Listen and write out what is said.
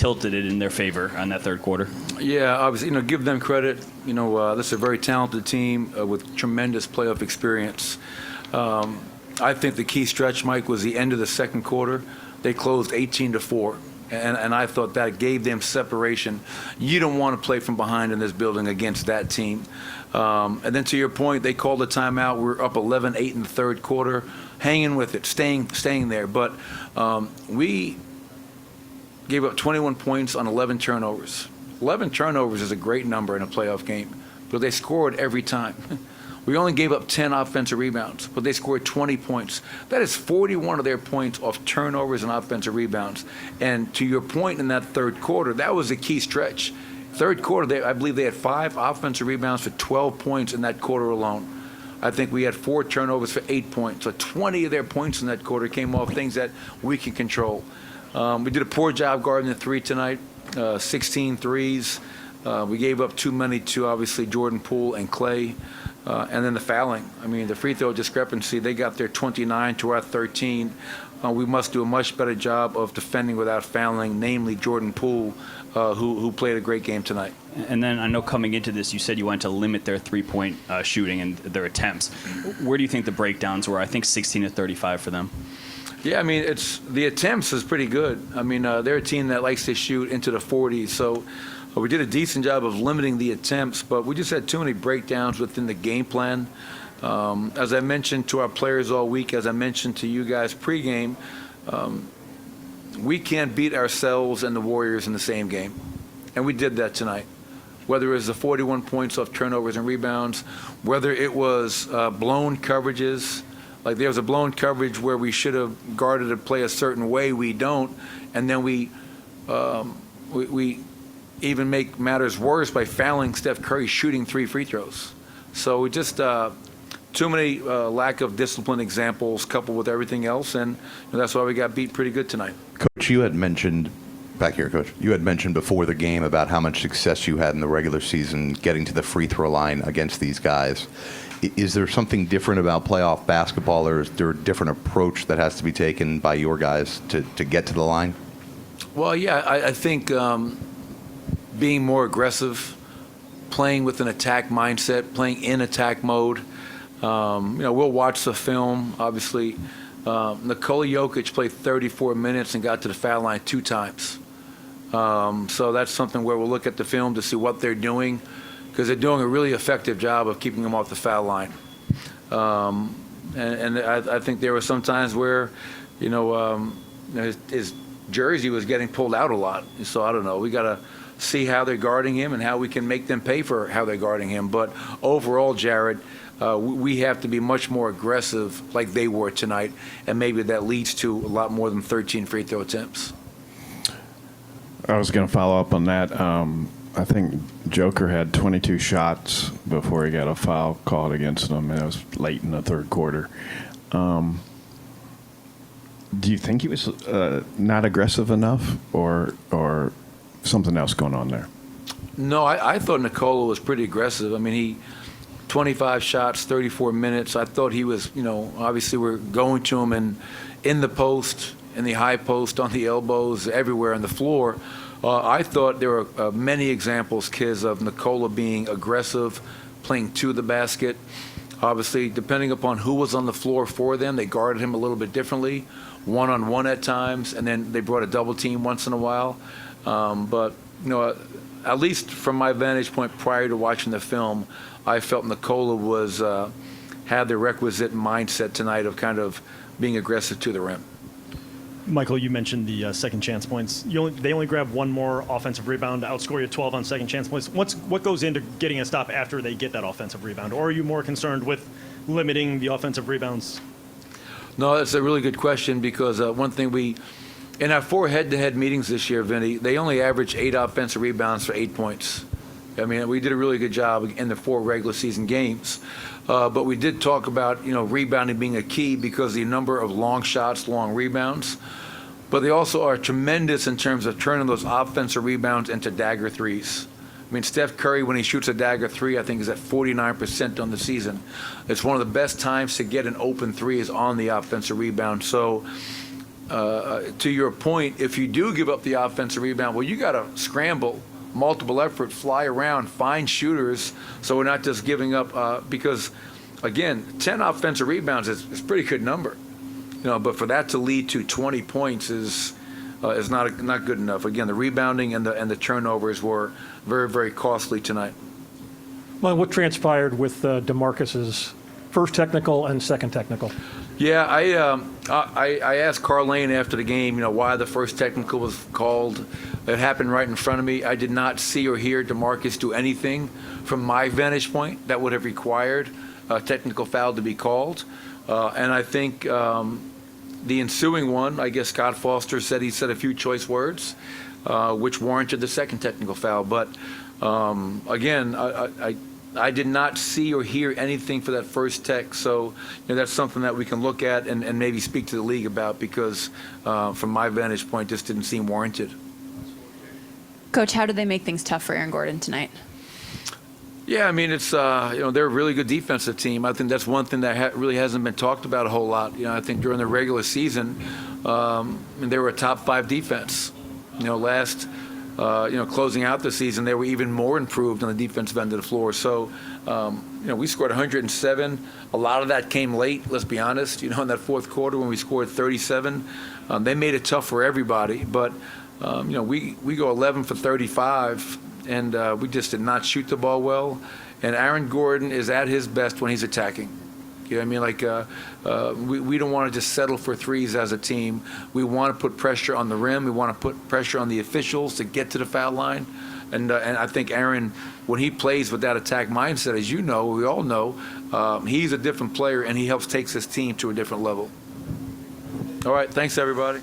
tilted it in their favor on that third quarter. Yeah, obviously, give them credit. This is a very talented team with tremendous playoff experience. I think the key stretch, Mike, was the end of the second quarter. They closed 18-4. And I thought that gave them separation. You don't want to play from behind in this building against that team. And then to your point, they called a timeout. We're up 11-8 in the third quarter, hanging with it, staying there. But we gave up 21 points on 11 turnovers. 11 turnovers is a great number in a playoff game, but they scored every time. We only gave up 10 offensive rebounds, but they scored 20 points. That is 41 of their points off turnovers and offensive rebounds. And to your point in that third quarter, that was a key stretch. Third quarter, I believe they had 5 offensive rebounds for 12 points in that quarter alone. I think we had 4 turnovers for 8 points. So 20 of their points in that quarter came off things that we can control. We did a poor job guarding the three tonight, 16 threes. We gave up too many to, obviously, Jordan Poole and Clay. And then the fouling. I mean, the free throw discrepancy, they got their 29 to our 13. We must do a much better job of defending without fouling, namely Jordan Poole, who played a great game tonight. And then I know coming into this, you said you wanted to limit their three-point shooting and their attempts. Where do you think the breakdowns were? I think 16 to 35 for them. Yeah, I mean, the attempts is pretty good. I mean, they're a team that likes to shoot into the 40s, so we did a decent job of limiting the attempts, but we just had too many breakdowns within the game plan. As I mentioned to our players all week, as I mentioned to you guys pregame, we can't beat ourselves and the Warriors in the same game, and we did that tonight. Whether it was the 41 points off turnovers and rebounds, whether it was blown coverages, like there was a blown coverage where we should have guarded a play a certain way, we don't, and then we even make matters worse by fouling Steph Curry shooting 3 free throws. So we just too many lack of discipline examples coupled with everything else, and that's why we got beat pretty good tonight. Coach, you had mentioned before the game about how much success you had in the regular season getting to the free throw line against these guys. Is there something different about playoff basketball, or is there a different approach that has to be taken by your guys to get to the line? Well, yeah, I think being more aggressive, playing with an attack mindset, playing in attack mode. We'll watch the film, obviously. Nikola Jokic played 34 minutes and got to the foul line 2 times. So that's something where we'll look at the film to see what they're doing, because they're doing a really effective job of keeping him off the foul line. And I think there were some times where, his jersey was getting pulled out a lot. So I don't know. We got to see how they're guarding him and how we can make them pay for how they're guarding him. But overall, Jared, we have to be much more aggressive like they were tonight, and maybe that leads to a lot more than 13 free throw attempts. I was going to follow up on that. I think Joker had 22 shots before he got a foul called against him, and it was late in the third quarter. Do you think he was not aggressive enough, or something else going on there? No, I thought Nikola was pretty aggressive. I mean, he 25 shots, 34 minutes. I thought he was, obviously we're going to him in the post, in the high post, on the elbows, everywhere on the floor. I thought there were many examples, Kiz, of Nikola being aggressive, playing to the basket. Obviously, depending upon who was on the floor for them, they guarded him a little bit differently, one-on-one at times, and then they brought a double team once in a while. But, at least from my vantage point prior to watching the film, I felt Nikola had the requisite mindset tonight of kind of being aggressive to the rim. Michael, you mentioned the second chance points. They only grab one more offensive rebound to outscore you 12 on second chance points. What goes into getting a stop after they get that offensive rebound? Or are you more concerned with limiting the offensive rebounds? No, that's a really good question, because one thing in our 4 head-to-head meetings this year, Vinny, they only averaged 8 offensive rebounds for 8 points. I mean, we did a really good job in the 4 regular season games. But we did talk about, rebounding being a key because the number of long shots, long rebounds. But they also are tremendous in terms of turning those offensive rebounds into dagger threes. I mean, Steph Curry, when he shoots a dagger 3, I think is at 49% on the season. It's one of the best times to get an open 3 is on the offensive rebound. So to your point, if you do give up the offensive rebound, well, you got to scramble, multiple effort, fly around, find shooters, so we're not just giving up. Because, again, 10 offensive rebounds is a pretty good number, But for that to lead to 20 points is not good enough. Again, the rebounding and the turnovers were very, very costly tonight. Well, what transpired with DeMarcus's first technical and second technical? Yeah, I asked Carlane after the game, why the first technical was called. It happened right in front of me. I did not see or hear DeMarcus do anything from my vantage point that would have required a technical foul to be called. And I think the ensuing one, I guess Scott Foster said he said a few choice words, which warranted the second technical foul. But again, I did not see or hear anything for that first tech, so that's something that we can look at and maybe speak to the league about, because from my vantage point, this didn't seem warranted. Coach, how did they make things tough for Aaron Gordon tonight? Yeah, I mean, it's they're a really good defensive team. I think that's one thing that really hasn't been talked about a whole lot. I think during the regular season, they were a top 5 defense. Closing out the season, they were even more improved on the defensive end of the floor. So, we scored 107. A lot of that came late, let's be honest. In that fourth quarter when we scored 37, they made it tough for everybody. But, we go 11 for 35, and we just did not shoot the ball well. And Aaron Gordon is at his best when he's attacking. You know what I mean? We don't want to just settle for threes as a team. We want to put pressure on the rim. We want to put pressure on the officials to get to the foul line. And I think Aaron, when he plays with that attack mindset, as you know, we all know, he's a different player, and he helps takes his team to a different level. All right, thanks, everybody.